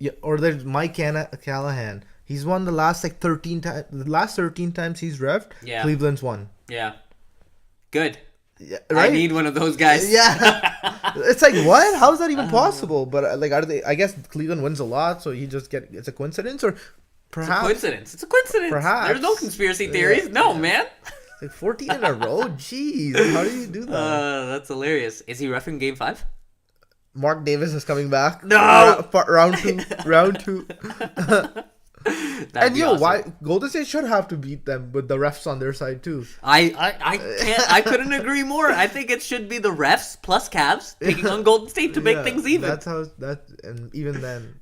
Yeah, or there's Mike Callahan. He's won the last 13 times. The last 13 times he's reffed, Cleveland's won. Yeah. Good. Yeah, right? I need one of those guys. Yeah. It's like, what? How is that even possible? But are they? I guess Cleveland wins a lot, so it's a coincidence, or perhaps It's a coincidence. Perhaps. There's no conspiracy theories. Man. Like 14 in a row? Jeez. How do you do that? That's hilarious. Is he reffing Game 5? Mark Davis is coming back. No! Round two. And awesome. why Golden State should have to beat them with the refs on their side too. I couldn't agree more. I think it should be the refs plus CAVS taking on Golden State to make things even. And even then.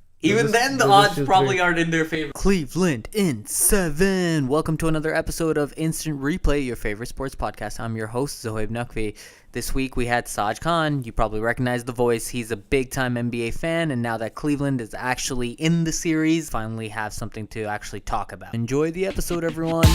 The odds probably aren't in their favor. Cleveland in 7. Welcome to another episode of Instant Replay, your favorite sports podcast. I'm your host, Zohaib Naqvi. This week we had Sajj Khan. You probably recognize the voice. He's a big-time NBA fan, and now that Cleveland is actually in the series, finally have something to actually talk about. Enjoy the episode, everyone.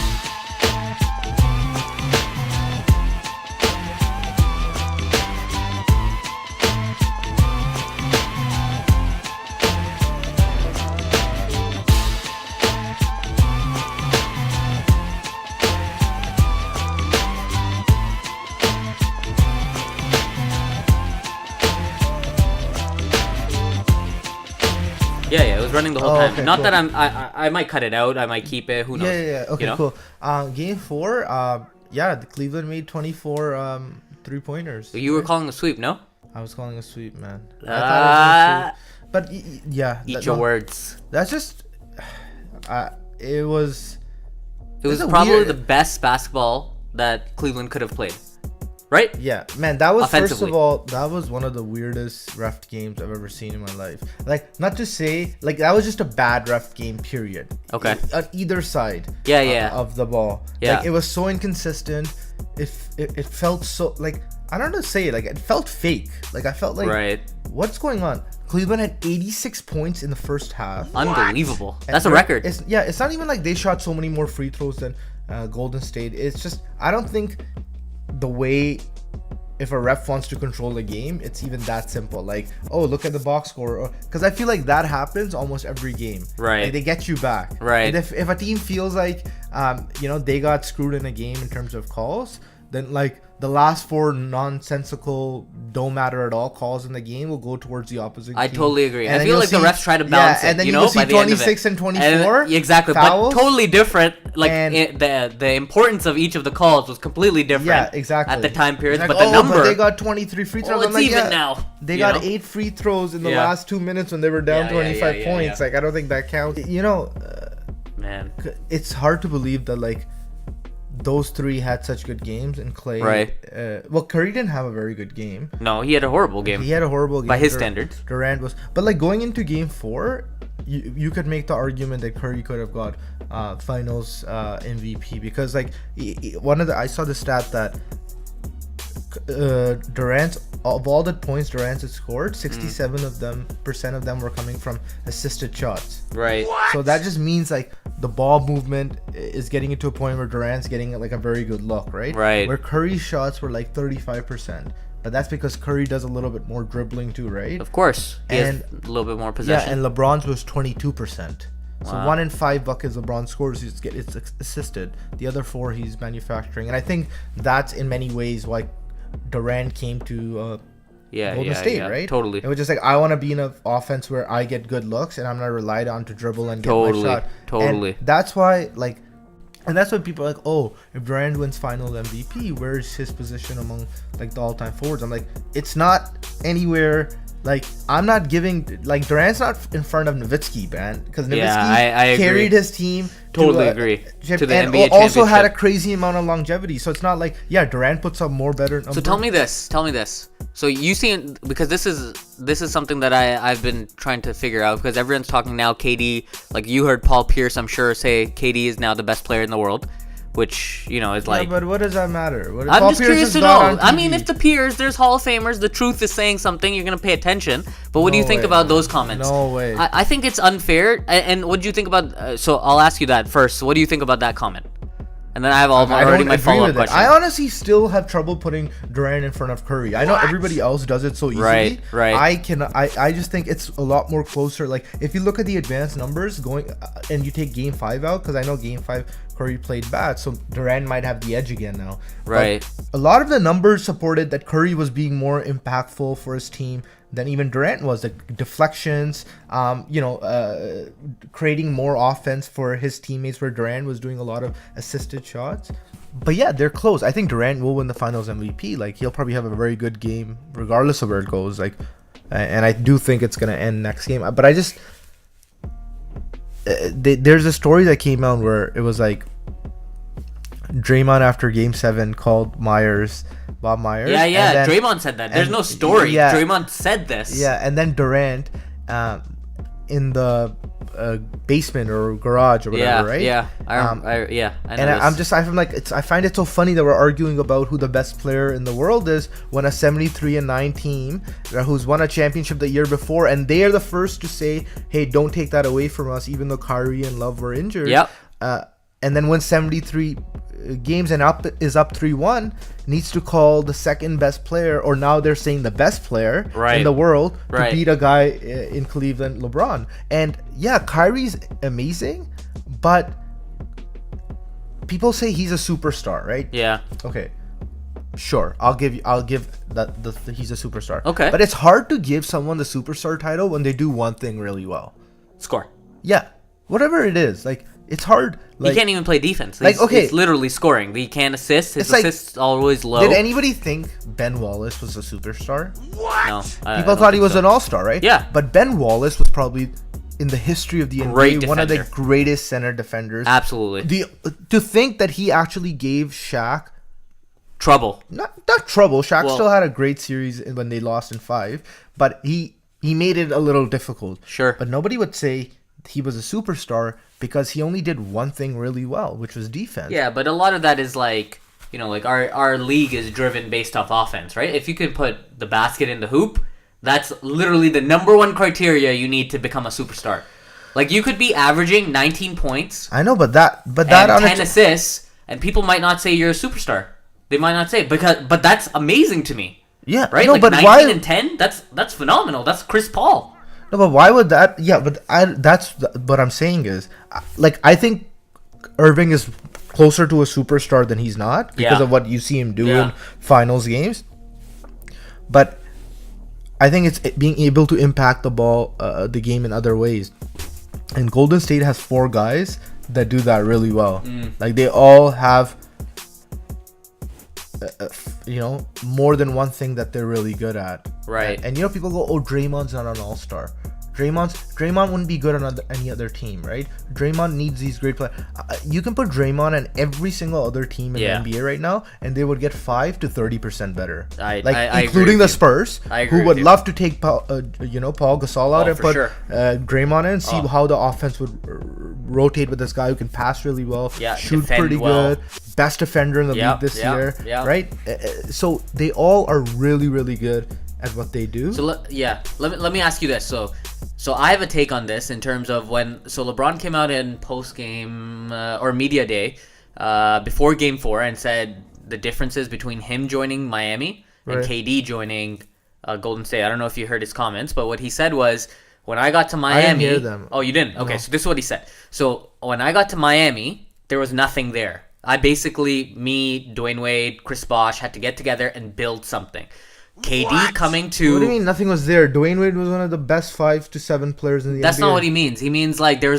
Yeah, it was running the whole time. Okay, Not cool. that I might cut it out. I might keep it. Who knows? Yeah. Okay, cool. Game 4, the Cleveland made 24 3-pointers. You were calling a sweep, no? I was calling a sweep, man. I thought it was a sweep. But yeah, eat your words. That's just it was probably the best basketball that Cleveland could have played. Right? Yeah, man, that was, first of all, that was one of the weirdest ref games I've ever seen in my life. Like, not to say, like, that was just a bad ref game, period. Okay. On either side of the ball. Yeah. Like, it was so inconsistent. It felt so, like, I don't know how to say it. Like, it felt fake. Like, I felt like, what's going on? Cleveland had 86 points in the first half. Unbelievable. That's a record. It's not even like they shot so many more free throws than Golden State. It's just, I don't think the way, if a ref wants to control the game, it's even that simple. Like, oh, look at the box score, because I feel like that happens almost every game. Right. Like, they get you back. Right. And if a team feels like they got screwed in a game in terms of calls, then like the last 4 nonsensical, don't matter at all calls in the game will go towards the opposite team. I totally agree. And I feel like the refs try to balance it. And then you'll see 26 and 24. Exactly, fouls. but totally different. Like the importance of each of the calls was completely different. Yeah, exactly. At the time period, like, but the number. But they got 23 free throws. It's even now. They got 8 free throws in the last 2 minutes when they were down 25 points. Like, I don't think that counts. Man, it's hard to believe that like those 3 had such good games, and Clay. Right. Curry didn't have a very good game. No, he had a horrible game. By his standards. Durant was, but like going into Game 4, you could make the argument that Curry could have got Finals MVP, because like I saw the stat that Durant, of all the points Durant had scored, 67% of them were coming from assisted shots. Right. So that just means like the ball movement is getting into a point where Durant's getting like a very good look, right? Right. Where Curry's shots were like 35%. But that's because Curry does a little bit more dribbling too, right? Of course. He has a little bit more possession. Yeah, and LeBron's was 22%. So 1 in 5 buckets LeBron scores, it's assisted. The other 4 he's manufacturing. And I think that's in many ways why Durant came to Golden State, right? Totally. It was just like, I want to be in an offense where I get good looks and I'm not relied on to dribble and get my shot. Totally. And that's why, like, and that's why people are like, oh, if Durant wins Final MVP, where's his position among like the all-time forwards? I'm like, it's not anywhere. Like, I'm not giving, like, Durant's not in front of Nowitzki, man, because Nowitzki carried his team. Totally agree. To the NBA also had a crazy amount of longevity. So it's not like, Durant puts up more better numbers. So tell me this. So you see, because this is something that I've been trying to figure out, because everyone's talking now KD, like you heard Paul Pierce, I'm sure, say KD is now the best player in the world. Which, is like... but what does that matter? I'm just curious to know. I mean, if the peers, there's Hall of Famers, the truth is saying something, you're going to pay attention. But what do you think about those comments? No way. I think it's unfair. And what do you think about... so I'll ask you that first. What do you think about that comment? And then I have I already don't my agree follow-up with it. question. I honestly still have trouble putting Durant in front of Curry. I know everybody else does it so easily. Right. I just think it's a lot more closer. Like if you look at the advanced numbers going, and you take Game 5 out, because I know Game 5 Curry played bad, so Durant might have the edge again now. Right. But a lot of the numbers supported that Curry was being more impactful for his team than even Durant was. Like deflections, creating more offense for his teammates, where Durant was doing a lot of assisted shots. But yeah, they're close. I think Durant will win the Finals MVP. Like he'll probably have a very good game regardless of where it goes. Like, and I do think it's gonna end next game. But I just there's a story that came out where it was like Draymond after Game 7 called Bob Myers. Yeah. And then, Draymond said that. There's no story. Yeah, Draymond said this. Yeah, and then Durant in the basement or garage or whatever, right? Yeah. I know I find it so funny that we're arguing about who the best player in the world is when a 73-9 team who's won a championship the year before, and they are the first to say, "Hey, don't take that away from us," even though Kyrie and Love were injured. Yep. And then when 73 games and up 3-1, needs to call the second best player, or now they're saying the best player in the world, to beat a guy in Cleveland, LeBron. And yeah, Kyrie's amazing, but people say he's a superstar, right? Yeah. Okay. Sure, I'll give that he's a superstar. Okay. But it's hard to give someone the superstar title when they do one thing really well. Score. Yeah. Whatever it is, like it's hard. Like, he can't even play defense. It's literally scoring. He can't assist. His assists always low. Did anybody think Ben Wallace was a superstar? What? No. People thought he was an all-star, right? Yeah. But Ben Wallace was probably, in the history of the NBA, one of the greatest center defenders. Absolutely. To think that he actually gave Shaq trouble. Not trouble. Shaq still had a great series when they lost in 5, but he made it a little difficult. Sure. But nobody would say he was a superstar because he only did one thing really well, which was defense. Yeah, but a lot of that is like, like our league is driven based off offense, right? If you could put the basket in the hoop, that's literally the number one criteria you need to become a superstar. Like you could be averaging 19 points. I know, but that and 10 assists, and people might not say you're a superstar. They might not say but that's amazing to me. Yeah, right. No, like but 19 why? And 10, that's phenomenal. That's Chris Paul. No, but why would that? Yeah, but that's what I'm saying is, like, I think Irving is closer to a superstar than he's not because of what you see him do in finals games. But I think it's being able to impact the game in other ways. And Golden State has 4 guys that do that really well. Like they all have, more than one thing that they're really good at. Right. And people go, "Oh, Draymond's not an all-star." Draymond wouldn't be good on any other team, right? Draymond needs these great players. You can put Draymond on every single other team in the NBA right now, and they would get 5 to 30% better. Including the Spurs, who would love to take Paul Gasol out and put Draymond in and see how the offense would rotate with this guy who can pass really well, shoot pretty good, best defender in the league this year, right? So they all are really, really good at what they do. So let me ask you this. So I have a take on this in terms of LeBron came out in post game or media day before Game 4 and said the differences between him joining Miami and KD joining Golden State. I don't know if you heard his comments, but what he said was, when I got to Miami, I didn't hear them. Oh, you didn't? Okay, so this is what he said. So when I got to Miami, there was nothing there. Me, Dwayne Wade, Chris Bosh had to get together and build something. KD coming to... What do you mean nothing was there? Dwayne Wade was one of the best 5 to 7 players in the NBA. That's not what he means. He means like the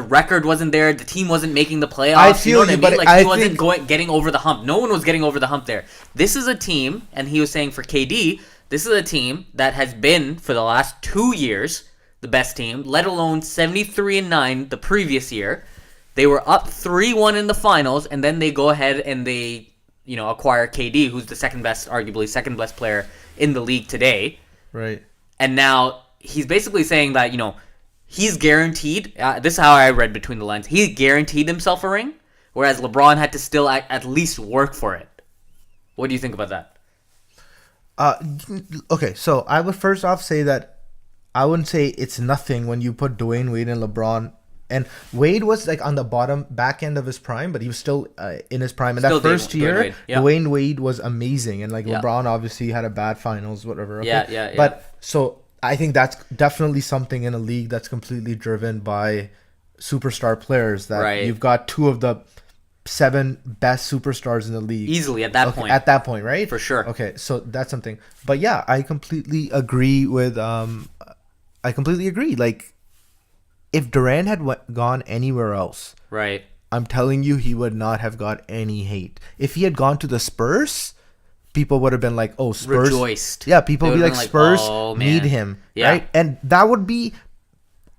record wasn't there. The team wasn't making the playoffs. I feel you, but he wasn't getting over the hump. No one was getting over the hump there. This is a team, and he was saying for KD, this is a team that has been, for the last 2 years, the best team, let alone 73-9 the previous year. They were up 3-1 in the finals, and then they go ahead and they... acquire KD, who's the arguably second best player in the league today. Right. And now he's basically saying that, he's guaranteed, this is how I read between the lines, he guaranteed himself a ring, whereas LeBron had to still at least work for it. What do you think about that? Okay, so I would first off say that I wouldn't say it's nothing when you put Dwayne Wade and LeBron And Wade was like on the back end of his prime, but he was still in his prime. And Still that first Dwayne year, Wade. Yeah. Dwayne Wade was amazing. And like Yeah. LeBron obviously had a bad finals, whatever. Okay? Yeah. But so I think that's definitely something in a league that's completely driven by superstar players. That Right. you've got 2 of the 7 best superstars in the league. Easily at that Okay, point. At that point, right? For sure. Okay, so that's something. But yeah, I completely agree with. I completely agree. Like, if Durant had gone anywhere else, Right. I'm telling you, he would not have got any hate. If he had gone to the Spurs, people would have been like, "Oh, Spurs!" Rejoiced. Yeah, people They would be would've like, been like, "Spurs "Oh, need man." him," Yeah. right? And that would be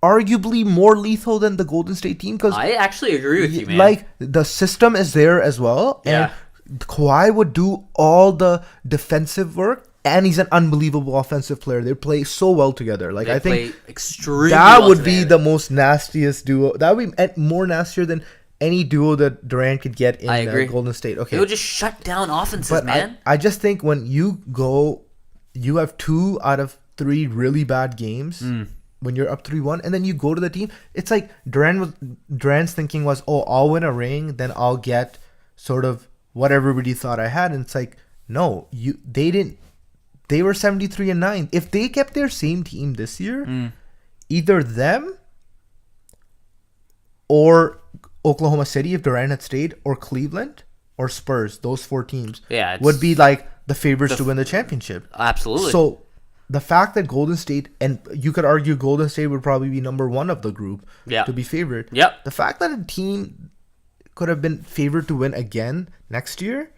arguably more lethal than the Golden State team because I actually agree with you, man. like the system is there as well, Yeah. and Kawhi would do all the defensive work, and he's an unbelievable offensive player. They play so well together. Like they I think play extremely that well would be together. the most nastiest duo. That would be more nastier than any duo that Durant could get in I agree. Golden State. Okay, It would just shut down offenses, but man. I just think when you have 2 out of 3 really bad games. When you're up 3-1 and then you go to the team, it's like Durant's thinking was, oh, I'll win a ring, then I'll get sort of what everybody thought I had. And it's like, no, they didn't. They were 73-9. If they kept their same team this year, either them or Oklahoma City, if Durant had stayed, or Cleveland or Spurs, those 4 teams would be like the favorites to win the championship. Absolutely. So the fact that Golden State, and you could argue Golden State would probably be number 1 of the group to be favored. Yep. The fact that a team could have been favored to win again next year,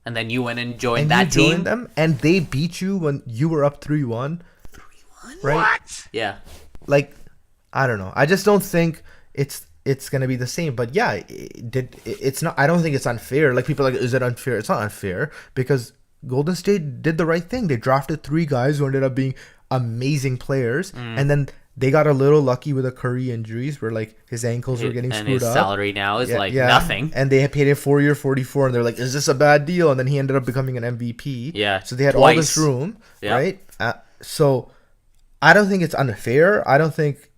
and then you went and joined and that you team. joined them, and they beat you when you were up 3-1. 3-1? Right? What? Yeah. Like, I don't know. I just don't think it's gonna be the same. But yeah, it's not. I don't think it's unfair. Like, people are like, is it unfair? It's not unfair because Golden State did the right thing. They drafted 3 guys who ended up being amazing players, and then they got a little lucky with the Curry injuries, where like his ankles were getting and screwed his up. salary now is nothing. And they had paid him 4-year $44, and they're like, "Is this a bad deal?" And then he ended up becoming an MVP. Yeah, so they had twice. all this room, Yeah. right? So I don't think it's unfair. I don't think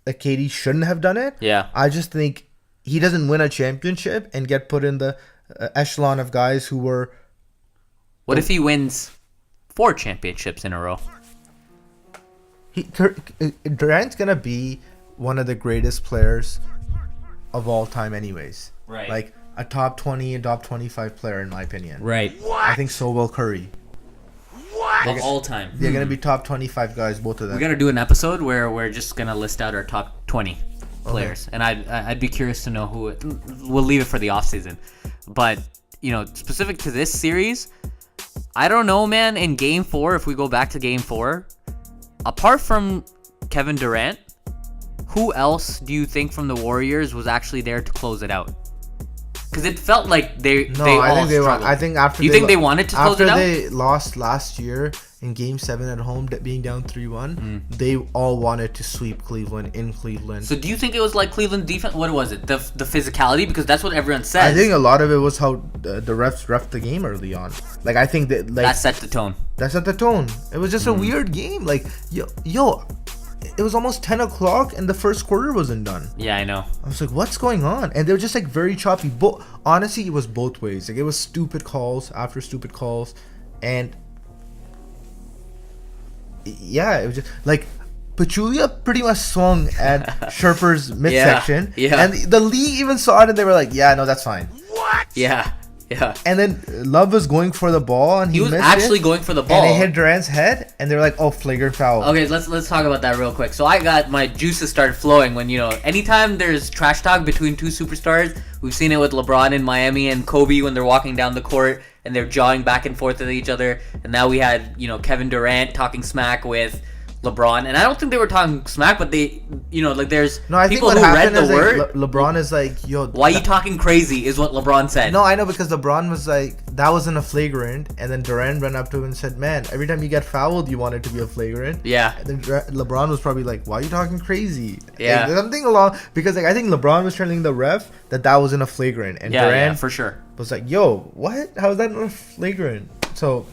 that KD shouldn't have done it. Yeah. I just think he doesn't win a championship and get put in the echelon of guys who were. What if he wins 4 championships in a row? Durant's gonna be one of the greatest players of all time, anyways. Right. Like a top 20 and top 25 player, in my opinion. Right. I think so will Curry. Of all time. They're gonna be top 25 guys, both of them. We're gonna do an episode where we're just gonna list out our top 20 players, and I'd be curious to know who. We'll leave it for the off season, but specific to this series, I don't know, man. In Game 4, if we go back to Game 4, apart from Kevin Durant, who else do you think from the Warriors was actually there to close it out? Because it felt like they all struggled. I think after you think they wanted to close it out? After they lost last year in Game 7 at home, being down 3-1, they all wanted to sweep Cleveland in Cleveland. So do you think it was like Cleveland defense? What was it? The physicality? Because that's what everyone says. I think a lot of it was how the refs ref the game early on. Like, I think that that set the tone. That set the tone. It was just a weird game. Like, yo, it was almost 10 o'clock and the first quarter wasn't done. Yeah, I know. I was like, what's going on? And they were just like very choppy. Honestly, it was both ways. Like, it was stupid calls after stupid calls. And yeah, it was just like Pachulia pretty much swung at Sherper's midsection. Yeah. And the league even saw it and they were like, yeah, no, that's fine. Yeah. And then Love was going for the ball and he was missed actually it, going for the ball. and it hit Durant's head and they're like, oh, flagrant foul. Okay, let's talk about that real quick. So I got my juices started flowing when anytime there's trash talk between 2 superstars. We've seen it with LeBron in Miami and Kobe when they're walking down the court and they're jawing back and forth at each other. And now we had Kevin Durant talking smack with LeBron, and I don't think they were talking smack, but they, there's I think people what who read happened the is word. like, LeBron is like, yo, why you talking crazy is what LeBron said. No, I know, because LeBron was like, that wasn't a flagrant, and then Durant ran up to him and said, man, every time you get fouled, you want it to be a flagrant. Yeah. And then LeBron was probably like, why are you talking crazy? Yeah. Like, something along, because I think LeBron was telling the ref that wasn't a flagrant, and Durant for sure was like, yo, what? How is that not a flagrant? So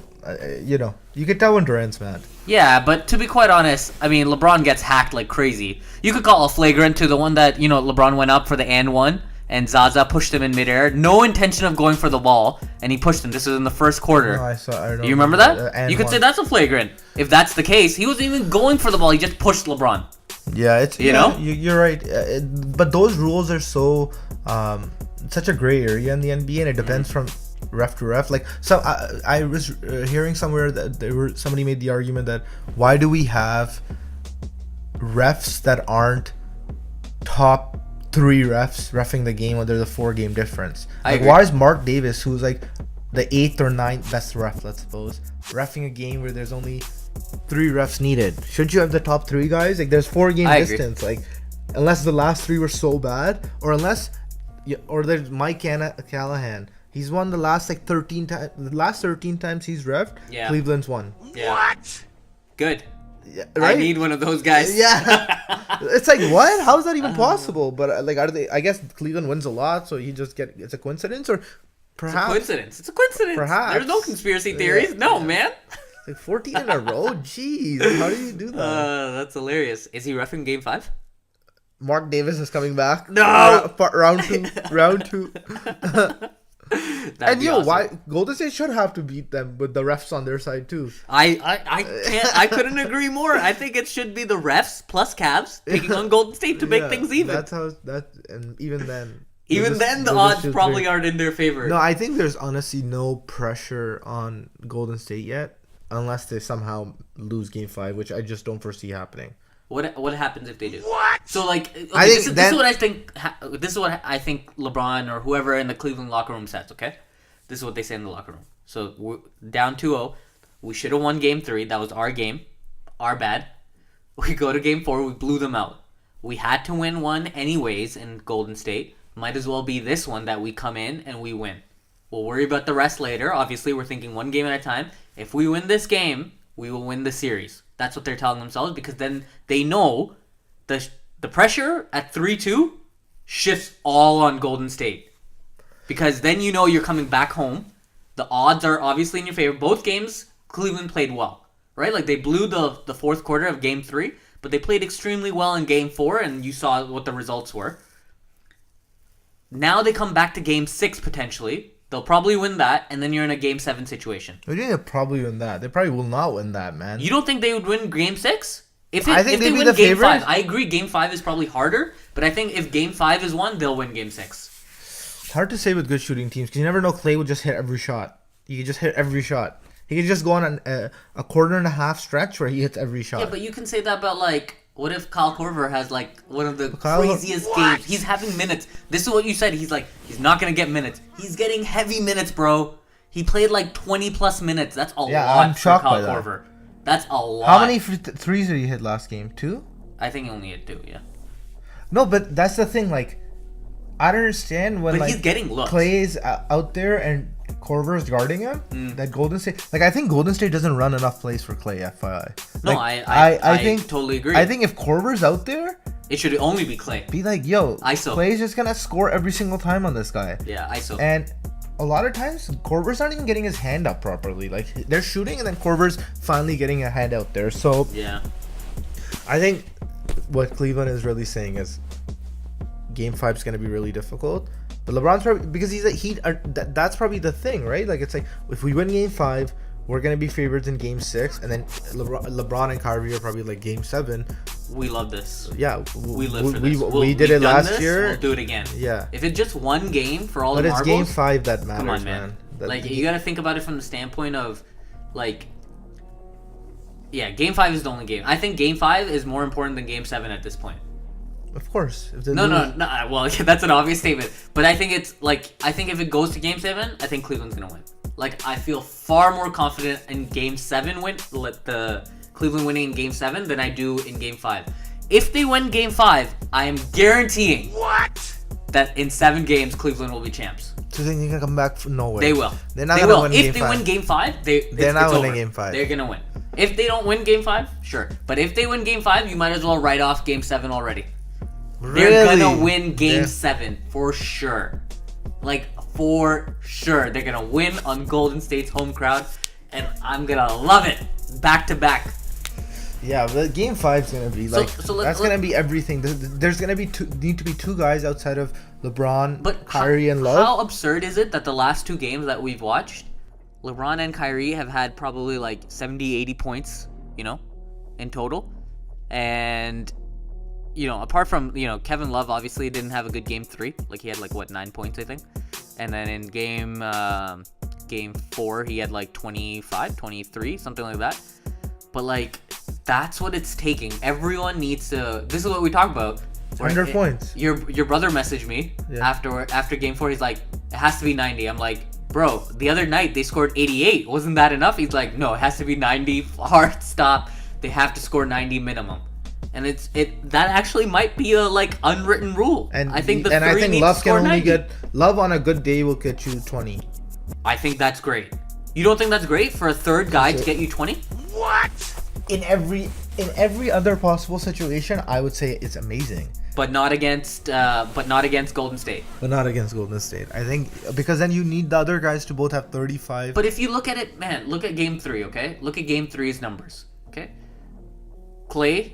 you could tell when Durant's mad. Yeah, but to be quite honest, I mean, LeBron gets hacked like crazy. You could call a flagrant to the one that, LeBron went up for the and one, and Zaza pushed him in midair. No intention of going for the ball, and he pushed him. This was in the first quarter. No, I don't you remember that? You could say that's a flagrant. If that's the case, he wasn't even going for the ball. He just pushed LeBron. Yeah, you're right. But those rules are so such a gray area in the NBA, and it depends from ref to ref. Like, so I was hearing somewhere that somebody made the argument that why do we have refs that aren't top 3 refs reffing the game when there's a 4-game difference? Like, why is Mark Davis, who's like the 8th or 9th best ref, let's suppose, reffing a game where there's only 3 refs needed? Shouldn't you have the top 3 guys? Like, there's 4-game distance. Like, unless the last 3 were so bad, or there's Mike Callahan. He's won the last 13 times. The last 13 times he's reffed, Cleveland's won. Yeah. What? Good. Yeah, right? I need one of those guys. Yeah. It's like, what? How is that even possible? But I guess Cleveland wins a lot, so it's a coincidence, or perhaps It's a coincidence. Perhaps. There's no conspiracy theories. No, man. Like 14 in a row. Jeez, how do you do that? That's hilarious. Is he reffing Game 5? Mark Davis is coming back. No. Round two. And awesome. Why Golden State should have to beat them with the refs on their side too. I couldn't agree more. I think it should be the refs plus CAVS taking on Golden State to make things even. And even then. The odds probably aren't in their favor. No, I think there's honestly no pressure on Golden State yet, unless they somehow lose Game 5, which I just don't foresee happening. What happens if they do? What? So this is what I think. This is what I think LeBron or whoever in the Cleveland locker room says. Okay, this is what they say in the locker room. So we're down 2-0. We should have won Game 3. That was our game, our bad. We go to Game 4. We blew them out. We had to win one anyways in Golden State. Might as well be this one that we come in and we win. We'll worry about the rest later. Obviously, we're thinking one game at a time. If we win this game, we will win the series. That's what they're telling themselves, because then they know the pressure at 3-2 shifts all on Golden State. Because then you're coming back home. The odds are obviously in your favor. Both games, Cleveland played well, right? Like, they blew the fourth quarter of Game 3, but they played extremely well in Game 4, and you saw what the results were. Now they come back to Game 6 potentially. They'll probably win that, and then you're in a Game 7 situation. They didn't probably win that. They probably will not win that, man. You don't think they would win Game 6? If they win Game 5, I agree Game 5 is probably harder, but I think if Game 5 is won, they'll win Game 6. It's hard to say with good shooting teams, because you never know. Clay will just hit every shot. He could just hit every shot. He could just go on a quarter and a half stretch where he hits every shot. Yeah, but you can say that about, what if Kyle Korver has, one of the craziest games? He's having minutes. This is what you said. He's not going to get minutes. He's getting heavy minutes, bro. He played, 20-plus minutes. That's a lot for Kyle Korver. That's a lot. How many threes did he hit last game? 2? I think he only hit 2, yeah. No, but that's the thing. I don't understand when he's getting looks. Clay's out there and Korver's guarding him. That Golden State, I think Golden State doesn't run enough plays for Clay. FYI. No, I think totally agree. I think if Korver's out there, it should only be Clay. Be like, yo, ISO. Clay's just gonna score every single time on this guy. Yeah, ISO. And a lot of times Korver's not even getting his hand up properly. They're shooting and then Korver's finally getting a hand out there. So yeah, I think what Cleveland is really saying is Game 5 is going to be really difficult. But LeBron's probably, because that's probably the thing, right? It's if we win Game 5, we're going to be favorites in Game 6, and then LeBron and Kyrie are probably Game 7. We love this. Yeah, we live for this. We did it last year. We'll do it again. Yeah. If it's just one game for all the marbles. But it's Game 5 that matters, come on, man. You got to think about it from the standpoint of, yeah, Game 5 is the only game. I think Game 5 is more important than Game 7 at this point. Of course. No. Well, that's an obvious statement. But I think it's I think if it goes to Game 7, I think Cleveland's gonna win. I feel far more confident in Game 7 the Cleveland winning in Game 7 than I do in Game 5. If they win Game 5, I am guaranteeing that in 7 games Cleveland will be champs. So then you're gonna come back from nowhere. They will. They're not gonna win If Game 5. They win Game 5, they're not winning Game 5. They're gonna win. If they don't win Game 5, sure. But if they win Game 5, you might as well write off Game 7 already. Really? They're gonna win Game 7 for sure. For sure. They're gonna win on Golden State's home crowd. and I'm gonna love it back to back. Yeah, but Game 5 is gonna be like that's gonna be everything. There's gonna be need to be two guys outside of LeBron, Kyrie, and Love. How absurd is it that the last two games that we've watched, LeBron and Kyrie have had probably like 70, 80 points, in total, and apart from Kevin Love obviously didn't have a good game 3, like he had like 9 points I think, and then in game 4 he had like 25, 23, something like that. But like, that's what it's taking. Everyone needs to. This is what we talk about. 100 points. Your brother messaged me after game 4. He's like, it has to be 90. I'm like, bro, the other night they scored 88. Wasn't that enough? He's like, no, it has to be 90. Hard stop. They have to score 90 minimum. And that actually might be a like unwritten rule. And I think I think Love can only 90. get Love on a good day will get you 20. I think that's great. You don't think that's great for a third guy to get you 20? What? In every other possible situation, I would say it's amazing. But not against Golden State. But not against Golden State. I think because then you need the other guys to both have 35. But if you look at it, man, look at game 3, okay? Look at game 3's numbers, okay? Klay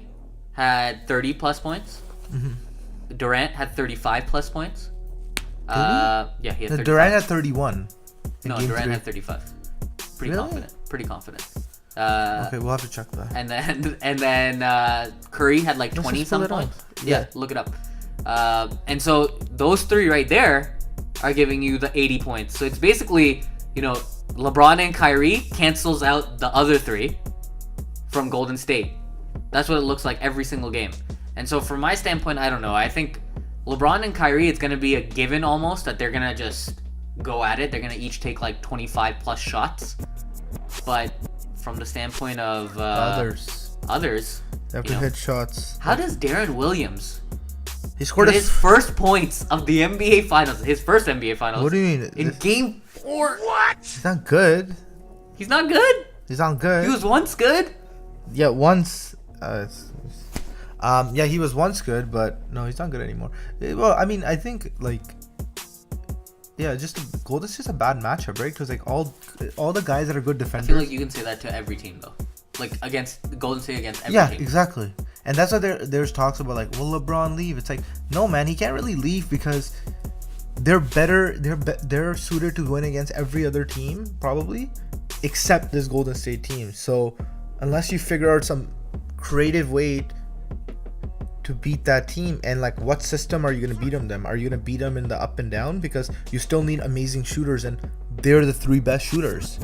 had 30 plus points. Mm-hmm. Durant had 35 plus points. Yeah, he had 35. Durant had 31. No, Durant had 35. Pretty confident. Okay, we'll have to check that. And then Curry had like 20 some points. Yeah, look it up. And so those three right there are giving you the 80 points. So it's basically, LeBron and Kyrie cancels out the other three from Golden State. That's what it looks like every single game. And so from my standpoint, I don't know. I think LeBron and Kyrie, it's going to be a given almost that they're going to just go at it. They're going to each take like 25 plus shots. But from the standpoint of others, they have to hit shots. How does Darren Williams? He scored his first points of the NBA Finals. His first NBA Finals. What do you mean? In Game 4. What? He's not good. He's not good? He's not good. He was once good? Yeah, once. Yeah, he was once good, but no, he's not good anymore. Well, I mean, I think like, yeah, just Golden State's a bad matchup, right? Because like all the guys that are good defenders. I feel like you can say that to every team though. Like against Golden State against every team. Yeah, exactly. And that's why there's talks about like, will LeBron leave? It's like, no, man, he can't really leave because they're better. They're suited to win against every other team probably, except this Golden State team. So unless you figure out some creative way to beat that team, and like what system are you going to beat them? Are you going to beat them in the up and down? Because you still need amazing shooters, and they're the three best shooters.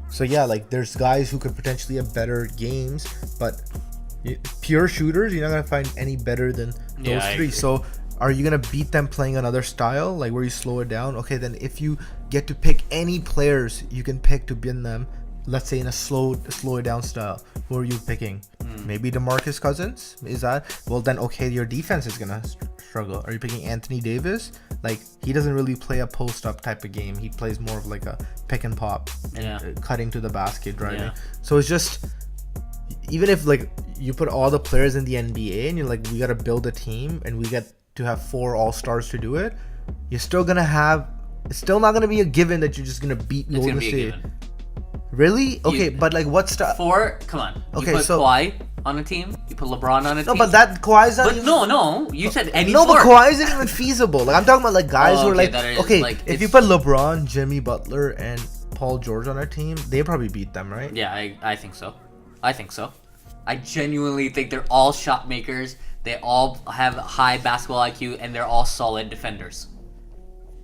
So yeah, like there's guys who could potentially have better games, but pure shooters, you're not going to find any better than those three. So are you going to beat them playing another style, like where you slow it down? Okay, then if you get to pick any players you can pick to win them, let's say in a slow it down style, who are you picking? Maybe DeMarcus Cousins? Is that? Well, then okay, your defense is gonna struggle. Are you picking Anthony Davis? Like, he doesn't really play a post up type of game. He plays more of like a pick and pop, and cutting to the basket, driving. Yeah. So it's just, even if like you put all the players in the NBA and you're like, we gotta build a team and we get to have 4 all-stars to do it, you're still gonna have. It's still not gonna be a given that you're just gonna beat Golden State. Really? Okay, but like what stuff? 4? Come on. Okay, you put so Kawhi on a team. You put LeBron on a team. No, but that Kawhi's not. But even, no. You said any. No, 4. but Kawhi isn't even feasible. Like I'm talking about like guys who are like, okay, like, if you put LeBron, Jimmy Butler, and Paul George on our team, they probably beat them, right? Yeah, I think so. I genuinely think they're all shot makers. They all have high basketball IQ, and they're all solid defenders.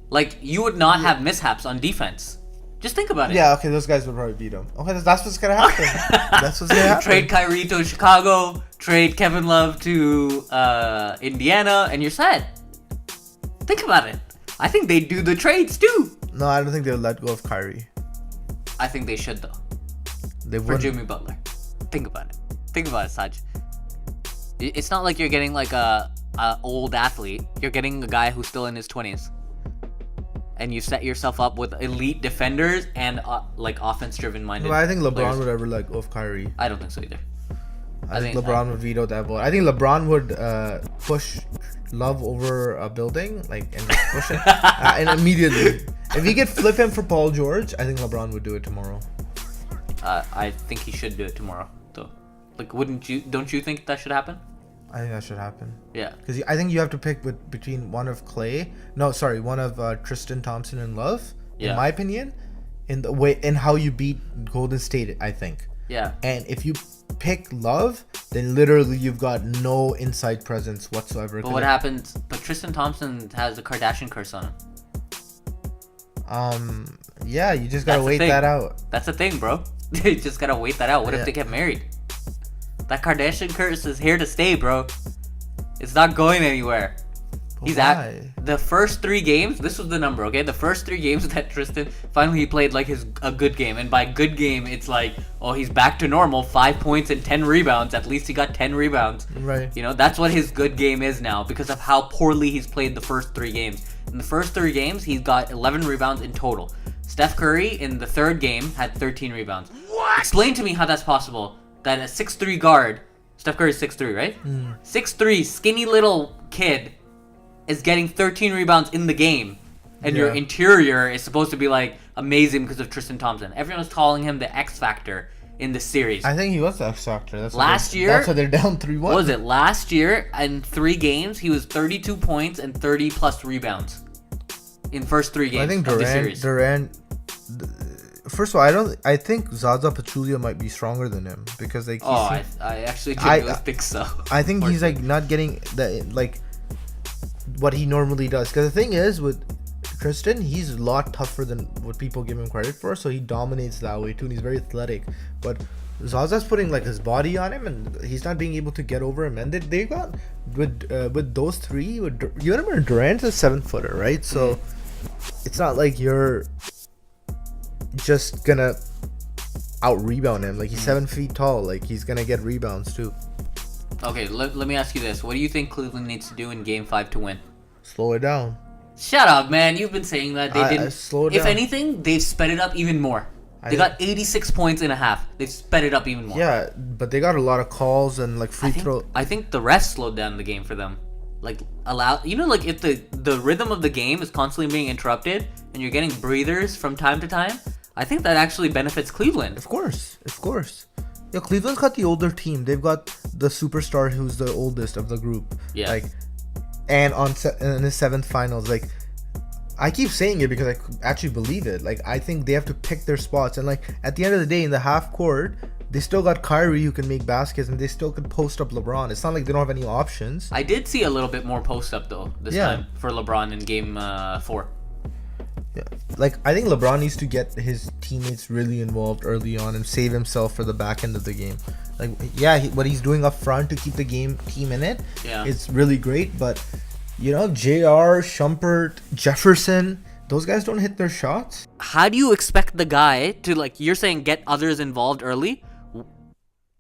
Like, you would not have mishaps on defense. Just think about it. Yeah, okay, those guys would probably beat them. Okay, that's what's gonna happen. That's what's gonna happen. Trade Kyrie to Chicago, trade Kevin Love to Indiana, and you're set. Think about it. I think they'd do the trades too. No, I don't think they'll let go of Kyrie. I think they should though. They would. For Jimmy Butler. Think about it. Think about it, Sajj. It's not like you're getting like a old athlete. You're getting a guy who's still in his 20s. And you set yourself up with elite defenders and like offense-driven minded. Well, I think LeBron players. would ever let go of Kyrie. I don't think so either. I think LeBron would veto that vote. I think LeBron would push Love over a building, like, and just push it, and immediately. If he could flip him for Paul George, I think LeBron would do it tomorrow. I think he should do it tomorrow, though. Like, don't you think that should happen? I think that should happen. Yeah. Because I think you have to pick between one of Tristan Thompson and Love, in my opinion, in how you beat Golden State, I think. Yeah. And if you pick Love, then literally you've got no inside presence whatsoever. But what happens? But Tristan Thompson has the Kardashian curse on him. Yeah, you just gotta wait that out. That's the thing, bro. You just gotta wait that out. What if they get married? That Kardashian curse is here to stay, bro. It's not going anywhere. But At the first 3 games. This was the number, okay? The first 3 games that Tristan finally played like a good game, and by good game, it's like, oh, he's back to normal. 5 points and 10 rebounds. At least he got 10 rebounds. Right. You know, that's what his good game is now because of how poorly he's played the first 3 games. In the first 3 games, he's got 11 rebounds in total. Steph Curry in the 3rd game had 13 rebounds. What? Explain to me how that's possible. That a 6'3" guard, Steph Curry's 6'3", right? 6'3", skinny little kid is getting 13 rebounds in the game. And your interior is supposed to be like amazing because of Tristan Thompson. Everyone was calling him the X Factor in the series. I think he was the X Factor. Year, that's why they're down 3-1. What was it? Last year, in 3 games, he was 32 points and 30 plus rebounds in first 3 games of the series. First of all, I think Zaza Pachulia might be stronger than him because like. I actually genuinely think so. I think he's like not getting what he normally does. Because the thing is with Tristan, he's a lot tougher than what people give him credit for. So he dominates that way too, and he's very athletic. But Zaza's putting like his body on him, and he's not being able to get over him. And they got with those 3. You remember Durant's a 7-footer, right? So it's not like you're just gonna out rebound him. Like he's 7 feet tall. Like he's gonna get rebounds too. Okay, let me ask you this: what do you think Cleveland needs to do in Game 5 to win? Slow it down. Shut up, man! You've been saying that they didn't. Slow it down. If anything, they've sped it up even more. They got 86 points in a half. They've sped it up even more. Yeah, but they got a lot of calls and like free throw. I think the refs slowed down the game for them. Like like if the rhythm of the game is constantly being interrupted and you're getting breathers from time to time, I think that actually benefits Cleveland. Of course. Yeah, Cleveland's got the older team. They've got the superstar who's the oldest of the group. Yeah. Like, and in his 7th finals, like, I keep saying it because I actually believe it. Like, I think they have to pick their spots. And, like, at the end of the day, in the half court, they still got Kyrie who can make baskets, and they still could post up LeBron. It's not like they don't have any options. I did see a little bit more post up, though, this time for LeBron in Game 4. Yeah. Like, I think LeBron needs to get his teammates really involved early on and save himself for the back end of the game. Like, what he's doing up front to keep the team in it, it's really great. But, JR, Shumpert, Jefferson, those guys don't hit their shots. How do you expect the guy to, like, you're saying get others involved early?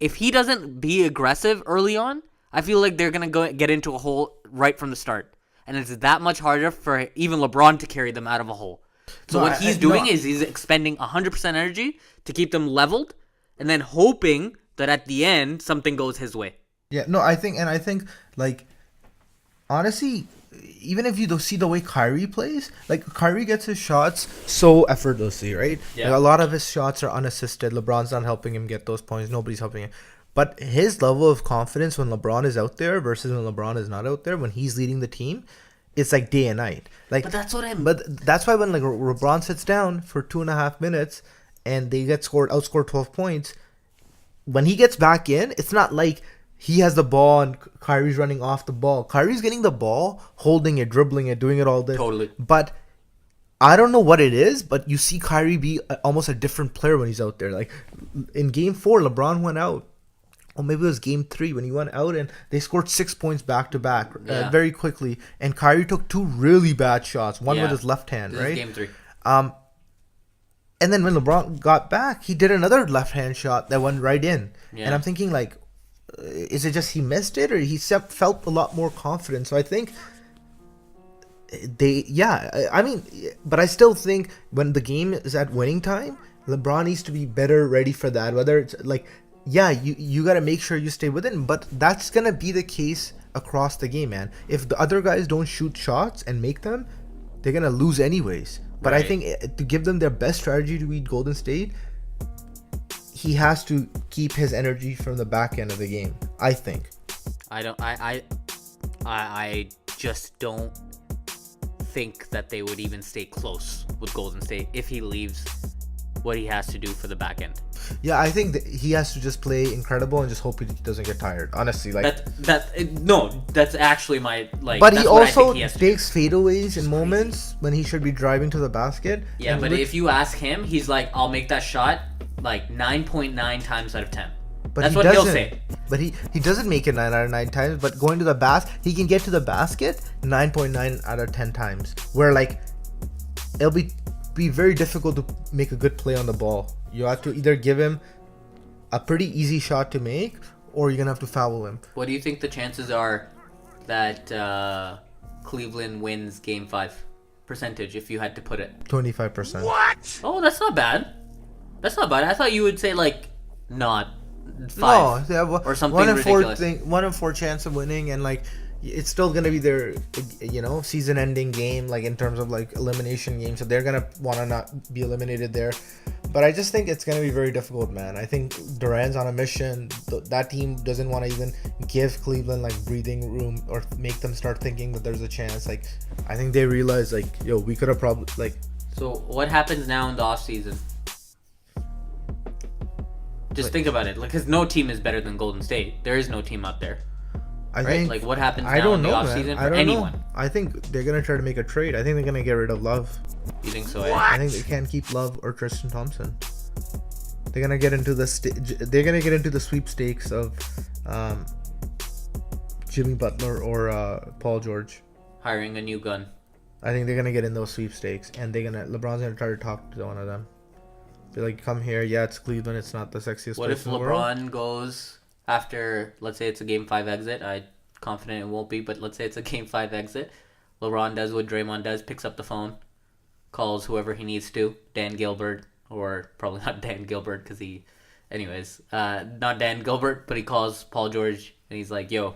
If he doesn't be aggressive early on, I feel like they're going to get into a hole right from the start. And it's that much harder for even LeBron to carry them out of a hole. So what he's doing is he's expending 100% energy to keep them leveled and then hoping that at the end something goes his way. Yeah, no, I think like honestly, even if you don't see the way Kyrie plays, like Kyrie gets his shots so effortlessly, right? Yeah. Like, a lot of his shots are unassisted. LeBron's not helping him get those points. Nobody's helping him. But his level of confidence when LeBron is out there versus when LeBron is not out there, when he's leading the team, it's like day and night. Like, but that's what But that's why when like LeBron sits down for 2.5 minutes and they get outscored 12 points, when he gets back in, it's not like he has the ball and Kyrie's running off the ball. Kyrie's getting the ball, holding it, dribbling it, doing it all day. Totally. But I don't know what it is, but you see Kyrie be almost a different player when he's out there. Like in Game 4, LeBron went out. Or maybe it was Game 3 when he went out and they scored 6 points back to back very quickly. And Kyrie took 2 really bad shots. One with his left hand, right? Game 3. And then when LeBron got back, he did another left hand shot that went right in. Yeah. And I'm thinking like, is it just he missed it or he felt a lot more confident? So I think but I still think when the game is at winning time, LeBron needs to be better ready for that. Whether it's like, you got to make sure you stay within, but that's going to be the case across the game, man. If the other guys don't shoot shots and make them, they're going to lose anyways. But I think to give them their best strategy to beat Golden State, he has to keep his energy from the back end of the game, I think. I just don't think that they would even stay close with Golden State if he leaves what he has to do for the back end. Yeah, I think that he has to just play incredible and just hope he doesn't get tired. Honestly, like that's actually my like. But that's he what also I think he has to takes fadeaways in moments when he should be driving to the basket. Yeah, but if you ask him, he's like, I'll make that shot like 9.9 times out of 10. But that's what he'll say. But he doesn't make it 9 out of 9 times. But going to the he can get to the basket 9.9 out of 10 times. Where like it'll be very difficult to make a good play on the ball. You have to either give him a pretty easy shot to make, or you're gonna have to foul him. What do you think the chances are that Cleveland wins Game 5 percentage if you had to put it? 25%. What? Oh, that's not bad. That's not bad. I thought you would say like not 5. No, yeah, or something ridiculous. 1 in 4 chance of winning, and like it's still gonna be their season-ending game, like in terms of like elimination game. So they're gonna wanna not be eliminated there. But I just think it's gonna be very difficult, man. I think Durant's on a mission. That team doesn't want to even give Cleveland like breathing room or make them start thinking that there's a chance. Like I think they realize like, yo, we could have probably like. So what happens now in the off season? Just think about it, because no team is better than Golden State. There is no team out there. I think like what happens now in the offseason for anyone? I think they're gonna try to make a trade. I think they're gonna get rid of Love. You think so? I think they can't keep Love or Tristan Thompson. They're gonna get into the sweepstakes of Jimmy Butler or Paul George. Hiring a new gun. I think they're gonna get in those sweepstakes, and LeBron's gonna try to talk to one of them. Be like, come here. Yeah, it's Cleveland. It's not the sexiest. What place if in the LeBron world. goes after? Let's say it's a Game 5 exit. I'm confident it won't be, but let's say it's a Game 5 exit. LeBron does what Draymond does, picks up the phone, calls whoever he needs to, Dan Gilbert, or probably not Dan Gilbert because not Dan Gilbert, but he calls Paul George and he's like, "Yo,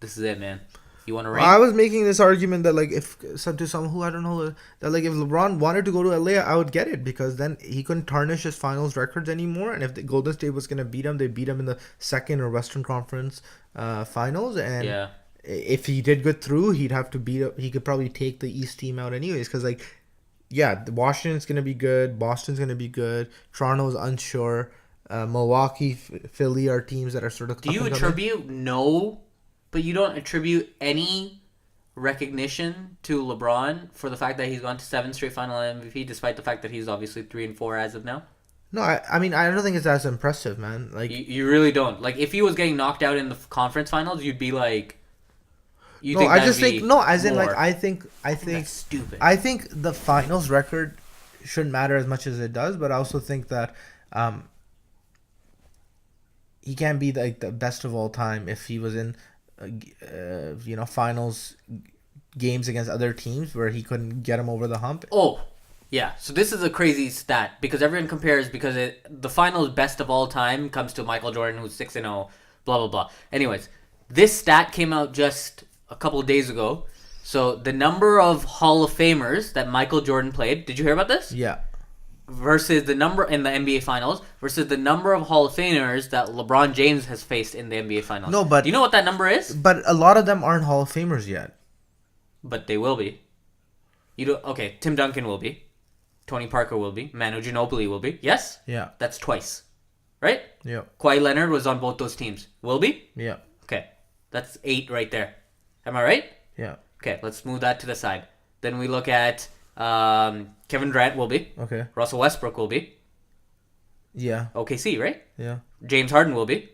this is it, man. You want to ring?" I was making this argument that like if someone who I don't know that like if LeBron wanted to go to LA, I would get it, because then he couldn't tarnish his finals records anymore. And if the Golden State was gonna beat him, they beat him in the second or Western Conference finals. And if he did get through, he'd have to he could probably take the East team out anyways, because like Washington's gonna be good, Boston's gonna be good, Toronto's unsure, Milwaukee, Philly are teams that are sort of. Do you attribute But you don't attribute any recognition to LeBron for the fact that he's gone to 7 straight final MVP, despite the fact that he's obviously 3-4 as of now? No, I mean, I don't think it's as impressive, man. Like you really don't. Like if he was getting knocked out in the conference finals, you'd be like, I think that's stupid. I think the finals record shouldn't matter as much as it does, but I also think that he can't be like the best of all time if he was in finals games against other teams where he couldn't get him over the hump. Oh, yeah. So this is a crazy stat because everyone compares the finals best of all time comes to Michael Jordan, who's 6-0, blah blah blah. Anyways, this stat came out just a couple of days ago. So the number of Hall of Famers that Michael Jordan played. Did you hear about this? Yeah. Versus the number in the NBA Finals versus the number of Hall of Famers that LeBron James has faced in the NBA Finals. No, but do you know what that number is? But a lot of them aren't Hall of Famers yet. But they will be. Okay, Tim Duncan will be. Tony Parker will be. Manu Ginobili will be. Yes? Yeah. That's twice. Right? Yeah. Kawhi Leonard was on both those teams. Will be? Yeah. Okay. That's 8 right there. Am I right? Yeah. Okay, let's move that to the side. Then we look at Kevin Durant will be. Okay. Russell Westbrook will be. Yeah. OKC, right? Yeah. James Harden will be.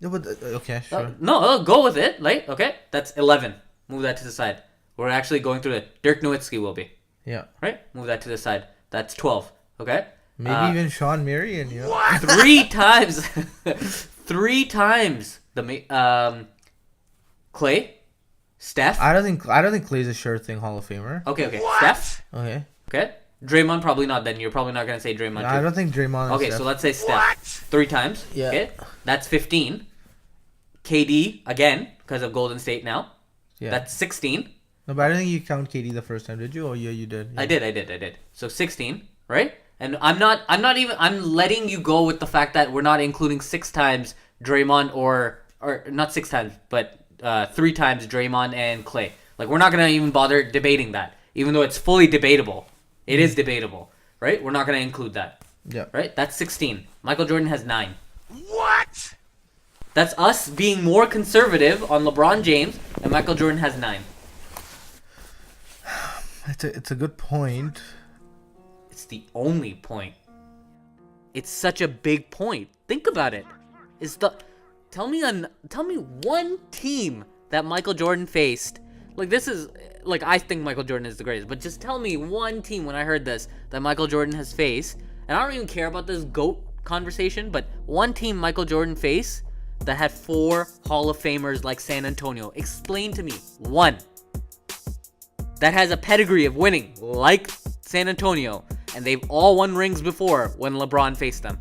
Yeah, but okay, sure. No, go with it. Like, okay, that's 11. Move that to the side. We're actually going through it. Dirk Nowitzki will be. Yeah. Right? Move that to the side. That's 12. Okay? Maybe even Sean Marion, What? 3 times. 3 times. Clay? Steph? I don't think Clay's a sure thing Hall of Famer. Okay. What? Steph? Okay. Draymond probably not then. You're probably not going to say Draymond. No, I don't think Draymond. Okay, so let's say Steph. 3 times. Yeah. Okay. That's 15. KD again because of Golden State now. Yeah. That's 16. No, but I don't think you count KD the first time, did you? Oh yeah, you did. Yeah. I did. So 16, right? And I'm letting you go with the fact that we're not including 6 times Draymond or not 6 times, but 3 times Draymond and Clay. Like, we're not going to even bother debating that, even though it's fully debatable. It is debatable, right? We're not going to include that. Yeah. Right? That's 16. Michael Jordan has 9. What? That's us being more conservative on LeBron James, and Michael Jordan has 9. It's a good point. It's the only point. It's such a big point. Think about it. Tell me one team that Michael Jordan faced. Like, this is, like, I think Michael Jordan is the greatest, but just tell me one team when I heard this that Michael Jordan has faced, and I don't even care about this GOAT conversation, but one team Michael Jordan faced that had 4 Hall of Famers like San Antonio. Explain to me one that has a pedigree of winning like San Antonio, and they've all won rings before when LeBron faced them.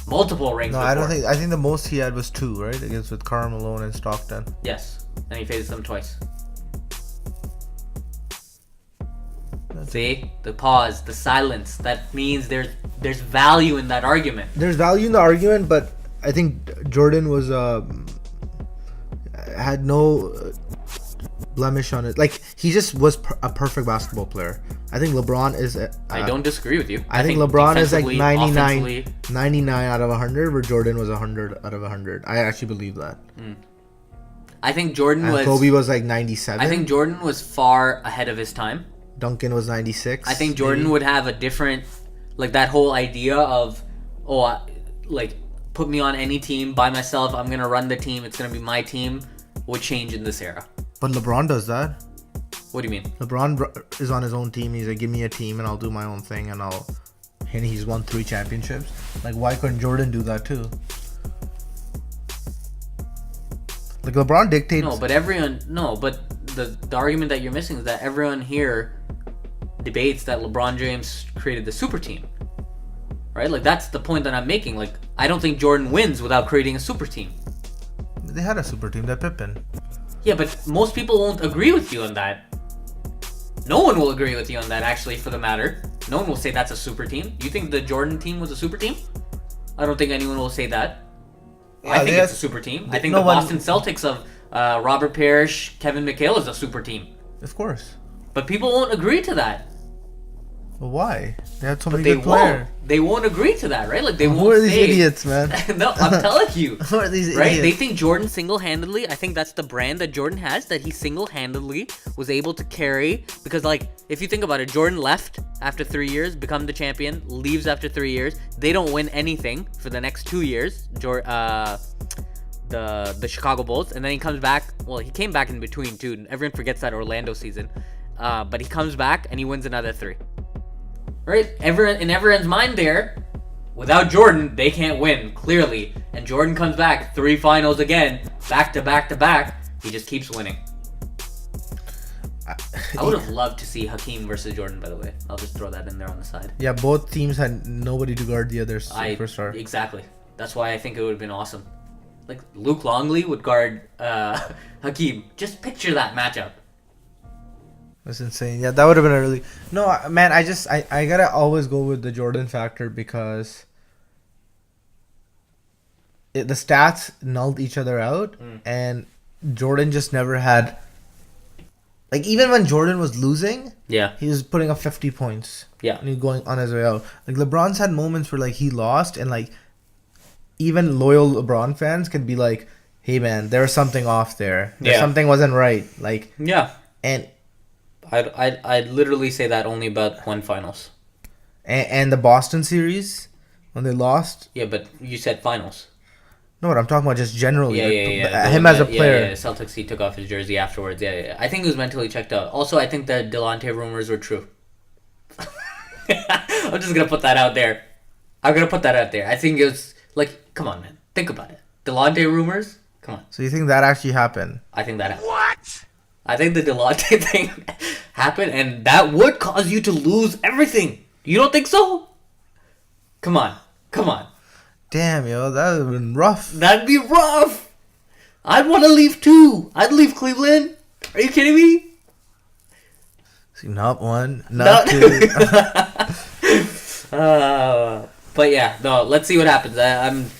Multiple rings before. I think the most he had was 2, right? Against with Karl Malone and Stockton. Yes. And he faced them twice. See? The pause, the silence. That means there's value in that argument. There's value in the argument, but I think Jordan was had no blemish on it. Like, he just was a perfect basketball player. I think LeBron is I don't disagree with you. I think LeBron is like 99 out of 100, where Jordan was 100 out of 100. I actually believe that. I think Jordan was... Kobe was like 97. I think Jordan was far ahead of his time. Duncan was 96. I think Jordan would have a different... Like, that whole idea of... like, put me on any team by myself. I'm going to run the team. It's going to be my team. Would change in this era. But LeBron does that. What do you mean? LeBron is on his own team. He's like, give me a team and I'll do my own thing, and he's won 3 championships. Like, why couldn't Jordan do that too? Like, LeBron dictates. No, but the argument that you're missing is that everyone here debates that LeBron James created the super team. Right? Like, that's the point that I'm making. Like, I don't think Jordan wins without creating a super team. They had a super team, that Pippen. Yeah, but most people won't agree with you on that. No one will agree with you on that, actually, for the matter. No one will say that's a super team. You think the Jordan team was a super team? I don't think anyone will say that. Yeah, I think it's a super team. I think the Boston Celtics of Robert Parrish, Kevin McHale is a super team. Of course. But people won't agree to that. Well, why? They had so many good players. They won't agree to that, right? Like, they won't. Who are these idiots, man? No, I'm telling you. Who are these right? idiots? They think Jordan single-handedly. I think that's the brand that Jordan has. That he single-handedly was able to carry. Because, like, if you think about it, Jordan left after 3 years, become the champion, leaves after 3 years. They don't win anything for the next 2 years. The Chicago Bulls, and then he comes back. Well, he came back in between too. Everyone forgets that Orlando season, but he comes back and he wins another 3. Right? In everyone's mind there, without Jordan, they can't win, clearly. And Jordan comes back, 3 finals again, back to back to back. He just keeps winning. I would have loved to see Hakeem versus Jordan, by the way. I'll just throw that in there on the side. Yeah, both teams had nobody to guard the other superstar. Exactly. That's why I think it would have been awesome. Like, Luke Longley would guard Hakeem. Just picture that matchup. That's insane. Yeah, that would have been a really... No, man, I gotta always go with the Jordan factor because the stats nulled each other out, and Jordan just never had... Like, even when Jordan was losing, he was putting up 50 points. Yeah. And he was going on his way out. Like, LeBron's had moments where, like, he lost, and, like, even loyal LeBron fans could be like, hey, man, there was something off there. Something wasn't right. Like... Yeah. And... I'd literally say that only about one finals. And the Boston series, when they lost? Yeah, but you said finals. No, what I'm talking about just generally. Yeah. Him as a player. Yeah, Celtics, he took off his jersey afterwards. Yeah. I think he was mentally checked out. Also, I think the Delonte rumors were true. I'm just going to put that out there. I think it was, like, come on, man. Think about it. Delonte rumors? Come on. So you think that actually happened? I think that happened. What? I think the Delonte thing happened, and that would cause you to lose everything. You don't think so? Come on. Damn, yo, that would have been rough. That'd be rough. I'd want to leave too. I'd leave Cleveland. Are you kidding me? See, not one, not two. But yeah, no. Let's see what happens.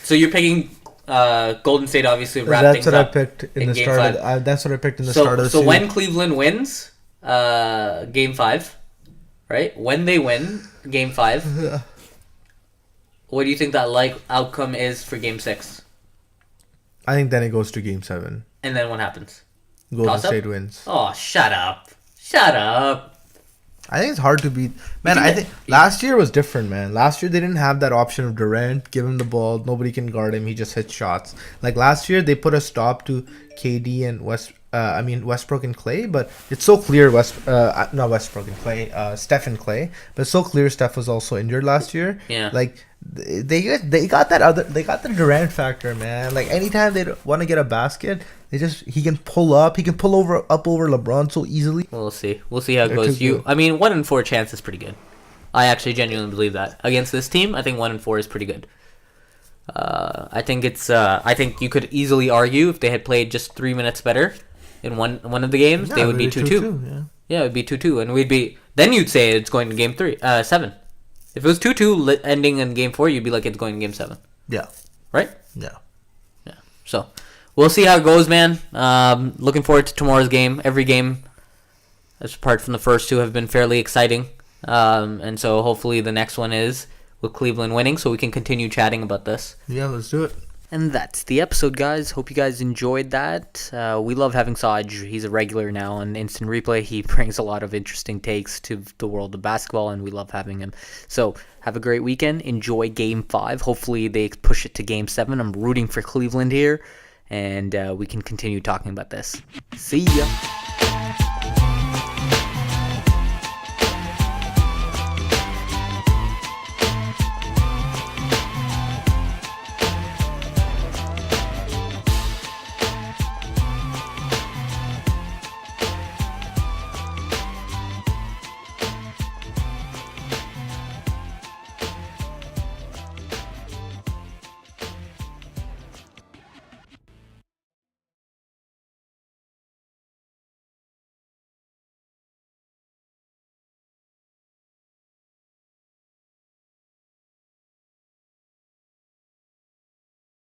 So you're picking Golden State, obviously wrap things up. That's what I picked in the start. That's what I picked in the start of the series. So series. when Cleveland wins, Game 5, right? When they win Game 5, what do you think that outcome is for Game 6? I think then it goes to Game 7. And then what happens? Golden State wins. Oh, shut up! Shut up! I think it's hard to beat. Man, I think last year was different, man. Last year they didn't have that option of Durant. Give him the ball. Nobody can guard him. He just hits shots. Like last year, they put a stop to KD and Westbrook and Clay. But it's so clear not Westbrook and Clay, Steph and Clay. But it's so clear Steph was also injured last year. Yeah. Like they got the Durant factor, man. Like anytime they want to get a basket, he can pull up. He can pull over LeBron so easily. We'll see. We'll see how it goes. 1 in 4 chance is pretty good. I actually genuinely believe that against this team. I think 1 in 4 is pretty good. I think you could easily argue if they had played just 3 minutes better in one of the games, they would be 2-2. Yeah, it would be 2-2, and then you'd say it's going to Game 7. If it was 2-2 ending in Game 4, you'd be like it's going to Game 7. Yeah. Right? Yeah. Yeah. So we'll see how it goes, man. Looking forward to tomorrow's game. Every game, apart from the first two, have been fairly exciting. And so hopefully the next one is with Cleveland winning, so we can continue chatting about this. Yeah, let's do it. And that's the episode, guys. Hope you guys enjoyed that. We love having Sajj. He's a regular now on Instant Replay. He brings a lot of interesting takes to the world of basketball, and we love having him. So have a great weekend. Enjoy Game 5. Hopefully they push it to Game 7. I'm rooting for Cleveland here, and we can continue talking about this. See ya.